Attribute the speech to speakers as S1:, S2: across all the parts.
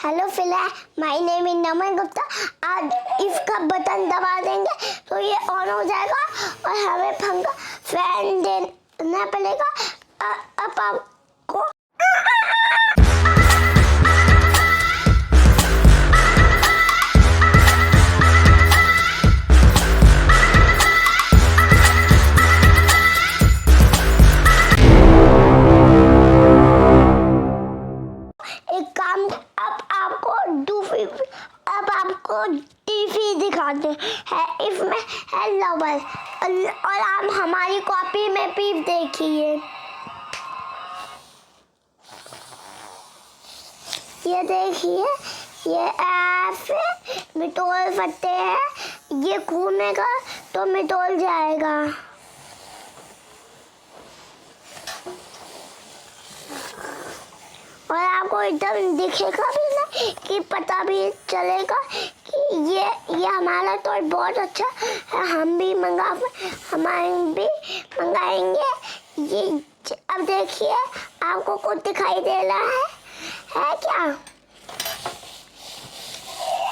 S1: Hello फिलहाल my name is नमन गुप्ता। आज if का बटन दबा देंगे तो ये ऑन हो जाएगा और हमें पंखा फैन देना पड़ेगा। अब आपको एक काम, अब आपको टीवी दिखाते हैं इसमें है लवर और आप हमारी कॉपी में भी देखिए। ये देखिए, ये ऐसे मिटोल सकते हैं, ये घूमेगा तो मिटोल जाएगा। और आपको एकदम दिखेगा भी नहीं कि पता भी चलेगा कि ये हमारा तो बहुत अच्छा है, हम भी मंगाएंगे। ये अब देखिए, आपको कुछ दिखाई दे रहा है क्या?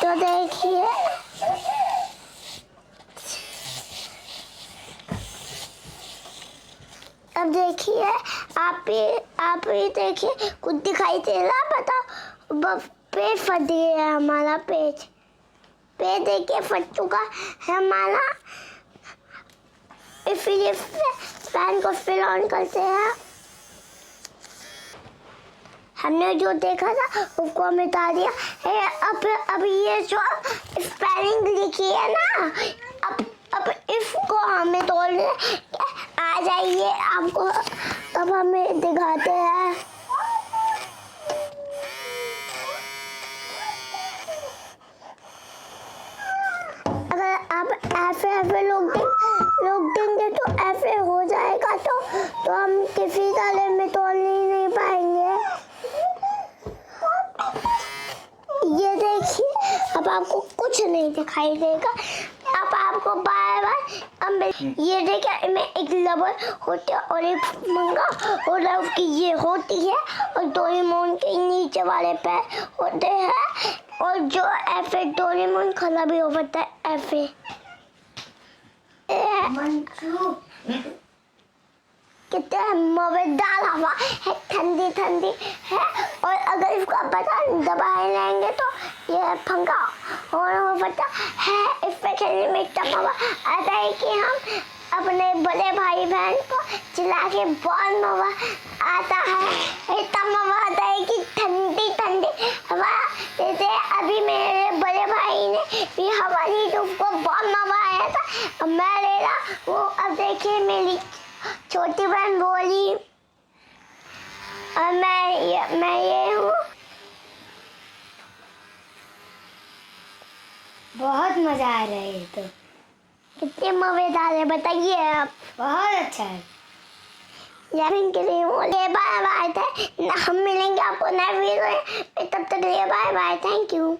S1: तो देखिए, अब देखिए, आप ही देखिए, कुछ दिखाई दे रहा? बताओ। पेज फट गया है हमारा, पेज देखिए फट चुका है हमारा। इसलिए फैन को फिर ऑन करते हैं। हमने जो देखा था उसको मिटा दिया है। अब ये जो स्पेलिंग लिखी है ना, अब इसको हमें तोड़ने आ जाइए, आपको अब हमें दिखाते हैं। अगर आप ऐसे लोग देंगे तो ऐसे हो जाएगा, तो हम किसी तरह में तोड़ नहीं पाएंगे। ये देखिए, अब आपको कुछ नहीं दिखाई देगा। अब आपको बार ये देखिए, मैं एक लवर होता है और एक मंगा होता है, उसकी ये होती है और डोरेमोन के नीचे वाले पैर होते हैं। और जो ऐसे डोरेमोन खड़ा भी होता है ऐसे। कितने मजेदार हवा है, ठंडी है। और अगर इसका बटन दबाए लेंगे तो ये पंखा ऑन हो सकता है। इसमें खेलने में इतना मजा आता है कि हम अपने बड़े भाई बहन को चिल्ला के बहुत मजा आता है। इतना मजा आता है कि ठंडी हवा देते। अभी मेरे बड़े भाई ने भी हवा दी तो उसको बहुत मजा आया था। अब मैं ले रहा वो। अब देखिए, मेरी छोटी बहन बोली और मैं ये हूँ।
S2: बहुत मजा आ रहा है। तो
S1: कितने मजेदार है बताइए आप।
S2: बहुत अच्छा है।
S1: के लिए बाय बाय। हम मिलेंगे आपको नए वीडियो में। तब तक के लिए बाय बाय। Thank you.